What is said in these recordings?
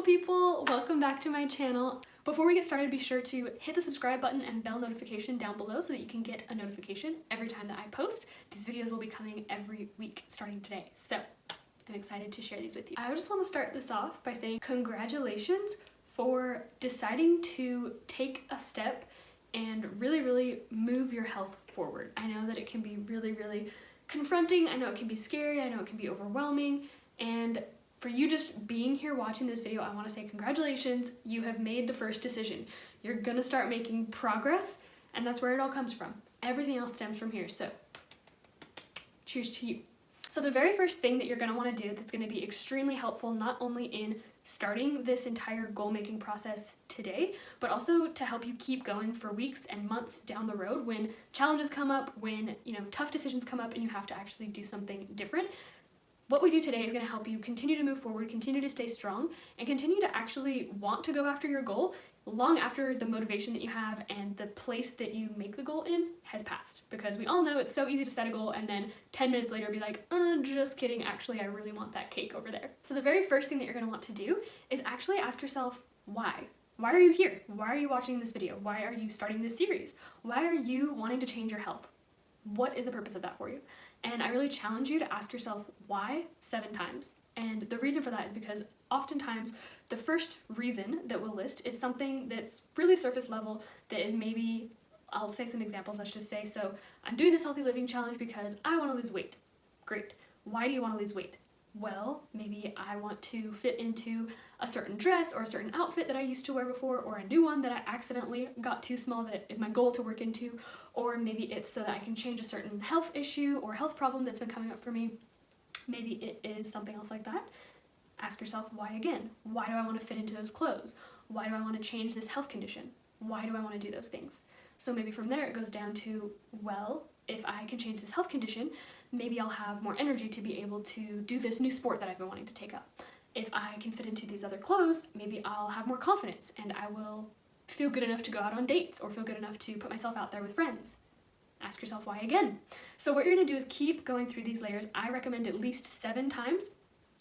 beautiful people, welcome back to my channel. Before we get started, be sure to hit the subscribe button and bell notification down below so that you can get a notification every time that I post. These videos will be coming every week starting today, so I'm excited to share these with you. I just want to start this off by saying congratulations for deciding to take a step and really move your health forward. I know that it can be really confronting, I know it can be scary, I know it can be overwhelming, and for you just being here watching this video, I want to say congratulations, you have made the first decision. You're gonna start making progress, and that's where it all comes from. Everything else stems from here, so cheers to you. So the very first thing that you're gonna want to do that's gonna be extremely helpful, not only in starting this entire goal-making process today, but also to help you keep going for weeks and months down the road when challenges come up, when tough decisions come up and you have to actually do something different. What we do today is going to help you continue to move forward, continue to stay strong, and continue to actually want to go after your goal long after the motivation that you have and the place that you make the goal in has passed. Because we all know it's so easy to set a goal and then 10 minutes later be like, just kidding, actually I really want that cake over there. So the very first thing that you're going to want to do is actually ask yourself why. Why are you here? Why are you watching this video? Why are you starting this series? Why are you wanting to change your health? What is the purpose of that for you? And I really challenge you to ask yourself why 7 times. And the reason for that is because oftentimes the first reason that we'll list is something that's really surface level, that is maybe, I'll say some examples, let's just say, so I'm doing this healthy living challenge because I want to lose weight. Great. Why do you want to lose weight? Well, maybe I want to fit into a certain dress or a certain outfit that I used to wear before, or a new one that I accidentally got too small that is my goal to work into, or maybe it's so that I can change a certain health issue or health problem that's been coming up for me. Maybe it is something else like that. Ask yourself why again. Why do I want to fit into those clothes? Why do I want to change this health condition? Why do I want to do those things? So maybe from there it goes down to, well, if I can change this health condition, maybe I'll have more energy to be able to do this new sport that I've been wanting to take up. If I can fit into these other clothes, maybe I'll have more confidence and I will feel good enough to go out on dates or feel good enough to put myself out there with friends. Ask yourself why again. So what you're going to do is keep going through these layers. I recommend at least 7 times.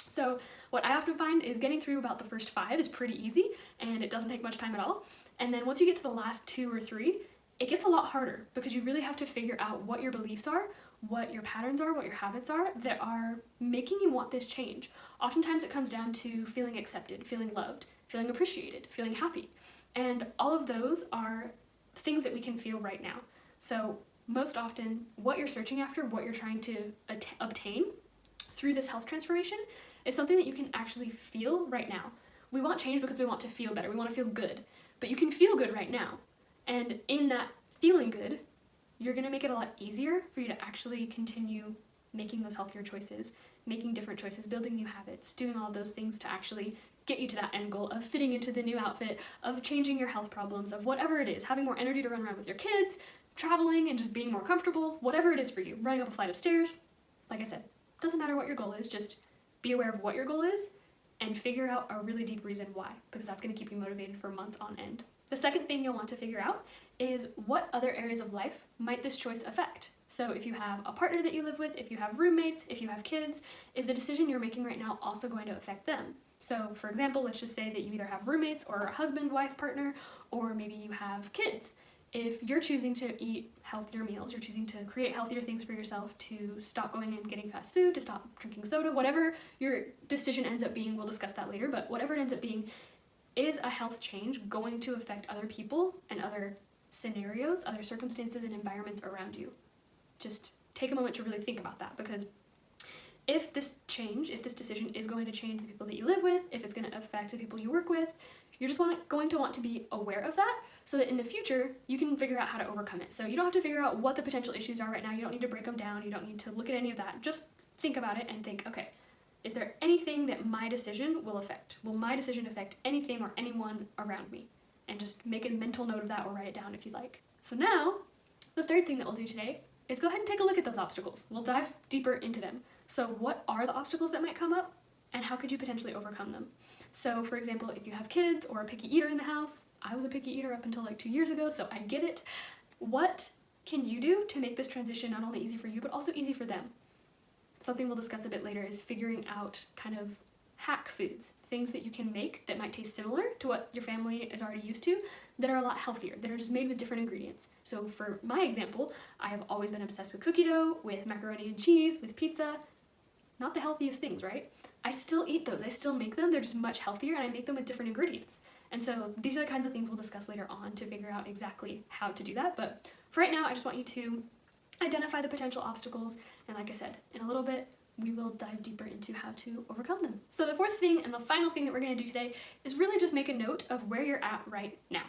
So what I often find is getting through about the first 5 is pretty easy and it doesn't take much time at all. And then once you get to the last 2 or 3, it gets a lot harder because you really have to figure out what your beliefs are, what your patterns are, what your habits are that are making you want this change. Oftentimes it comes down to feeling accepted, feeling loved, feeling appreciated, feeling happy. And all of those are things that we can feel right now. So most often what you're searching after, what you're trying to obtain through this health transformation is something that you can actually feel right now. We want change because we want to feel better, we want to feel good, but you can feel good right now. And in that feeling good, you're going to make it a lot easier for you to actually continue making those healthier choices, making different choices, building new habits, doing all of those things to actually get you to that end goal of fitting into the new outfit, of changing your health problems, of whatever it is, having more energy to run around with your kids, traveling and just being more comfortable, whatever it is for you, running up a flight of stairs. Like I said, doesn't matter what your goal is, just be aware of what your goal is and figure out a really deep reason why, because that's going to keep you motivated for months on end. The second thing you'll want to figure out is what other areas of life might this choice affect. So if you have a partner that you live with, if you have roommates, if you have kids, is the decision you're making right now also going to affect them? So for example, let's just say that you either have roommates or a husband, wife, partner, or maybe you have kids. If you're choosing to eat healthier meals, you're choosing to create healthier things for yourself, to stop going and getting fast food, to stop drinking soda, whatever your decision ends up being, we'll discuss that later, but whatever it ends up being, is a health change going to affect other people and other scenarios, other circumstances and environments around you? Just take a moment to really think about that, because if this decision is going to change the people that you live with, if it's going to affect the people you work with, you're just going to want to be aware of that so that in the future you can figure out how to overcome it. So you don't have to figure out what the potential issues are right now. You don't need to break them down. You don't need to look at any of that. Just think about it and think, okay, is there anything that my decision will affect? Will my decision affect anything or anyone around me? And just make a mental note of that or write it down if you'd like. So now, the third thing that we'll do today is go ahead and take a look at those obstacles. We'll dive deeper into them. So what are the obstacles that might come up and how could you potentially overcome them? So for example, if you have kids or a picky eater in the house, I was a picky eater up until like 2 years ago, so I get it. What can you do to make this transition not only easy for you, but also easy for them? Something we'll discuss a bit later is figuring out kind of hack foods, things that you can make that might taste similar to what your family is already used to that are a lot healthier, that are just made with different ingredients. So for my example, I have always been obsessed with cookie dough, with macaroni and cheese, with pizza. Not the healthiest things, right? I still eat those, I still make them, they're just much healthier, and I make them with different ingredients. And so these are the kinds of things we'll discuss later on to figure out exactly how to do that. But for right now, I just want you to identify the potential obstacles, and like I said, in a little bit, we will dive deeper into how to overcome them. So the fourth thing and the final thing that we're going to do today is really just make a note of where you're at right now.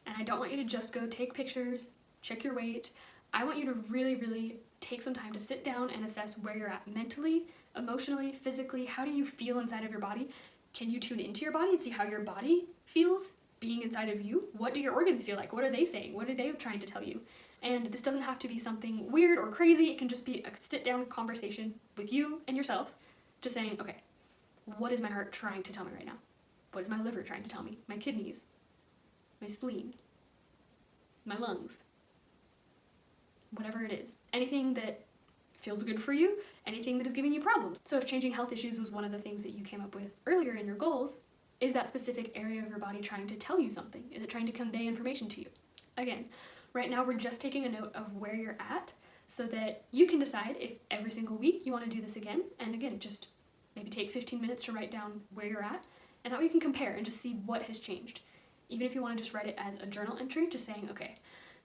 And I don't want you to just go take pictures, check your weight. I want you to really, really take some time to sit down and assess where you're at mentally, emotionally, physically. How do you feel inside of your body? Can you tune into your body and see how your body feels being inside of you? What do your organs feel like? What are they saying? What are they trying to tell you? And this doesn't have to be something weird or crazy. It can just be a sit-down conversation with you and yourself, just saying, okay, what is my heart trying to tell me right now? What is my liver trying to tell me? My kidneys, my spleen, my lungs, whatever it is. Anything that feels good for you, anything that is giving you problems. So if changing health issues was one of the things that you came up with earlier in your goals, is that specific area of your body trying to tell you something? Is it trying to convey information to you? Again, right now we're just taking a note of where you're at so that you can decide if every single week you want to do this again. And again, just maybe take 15 minutes to write down where you're at, and that way you can compare and just see what has changed. Even if you want to just write it as a journal entry, just saying, okay,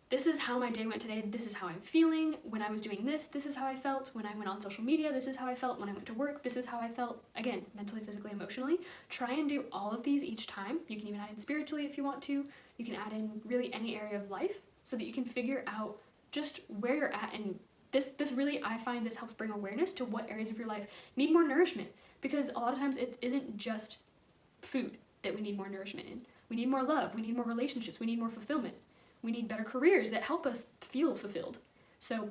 this is how my day went today, this is how I'm feeling. When I was doing this, this is how I felt. When I went on social media, this is how I felt. When I went to work, this is how I felt. Again, mentally, physically, emotionally. Try and do all of these each time. You can even add in spiritually if you want to. You can add in really any area of life so that you can figure out just where you're at. And this really, I find this helps bring awareness to what areas of your life need more nourishment. Because a lot of times it isn't just food that we need more nourishment in. We need more love. We need more relationships. We need more fulfillment. We need better careers that help us feel fulfilled. So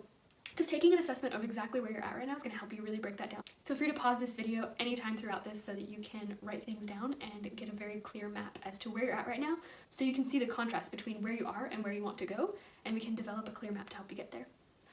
just taking an assessment of exactly where you're at right now is going to help you really break that down. Feel free to pause this video anytime throughout this so that you can write things down and get a very clear map as to where you're at right now, so you can see the contrast between where you are and where you want to go, and we can develop a clear map to help you get there.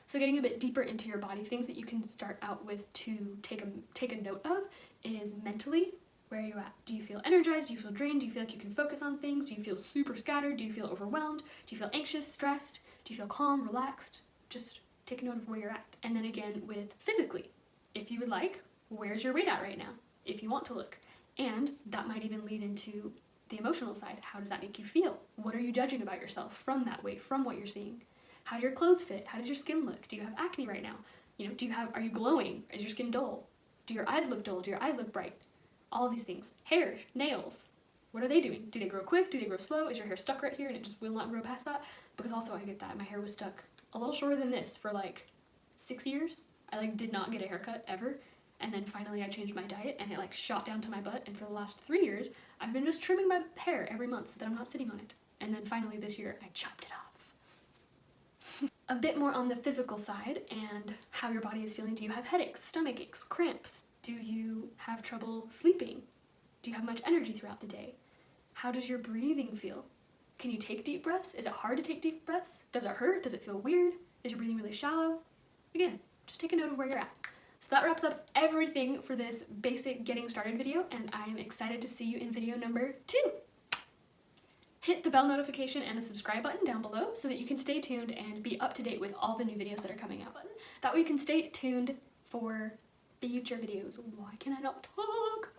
So getting a bit deeper into your body, things that you can start out with to take a note of is mentally. Where are you at? Do you feel energized? Do you feel drained? Do you feel like you can focus on things? Do you feel super scattered? Do you feel overwhelmed? Do you feel anxious, stressed? Do you feel calm, relaxed? Just take a note of where you're at. And then again with physically, if you would like, where's your weight at right now? If you want to look. And that might even lead into the emotional side. How does that make you feel? What are you judging about yourself from that weight, from what you're seeing? How do your clothes fit? How does your skin look? Do you have acne right now? Are you glowing? Is your skin dull? Do your eyes look dull? Do your eyes look bright? All of these things. Hair, nails, what are they doing? Do they grow quick? Do they grow slow? Is your hair stuck right here and it just will not grow past that? Because also I get that. My hair was stuck a little shorter than this for like 6 years. I did not get a haircut ever. And then finally I changed my diet and it shot down to my butt. And for the last 3 years, I've been just trimming my hair every month so that I'm not sitting on it. And then finally this year I chopped it off. A bit more on the physical side and how your body is feeling. Do you have headaches, stomach aches, cramps? Do you have trouble sleeping? Do you have much energy throughout the day? How does your breathing feel? Can you take deep breaths? Is it hard to take deep breaths? Does it hurt? Does it feel weird? Is your breathing really shallow? Again, just take a note of where you're at. So that wraps up everything for this basic getting started video, and I am excited to see you in video number 2. Hit the bell notification and the subscribe button down below so that you can stay tuned and be up to date with all the new videos that are coming out. That way you can stay tuned for future videos. Why can I not talk?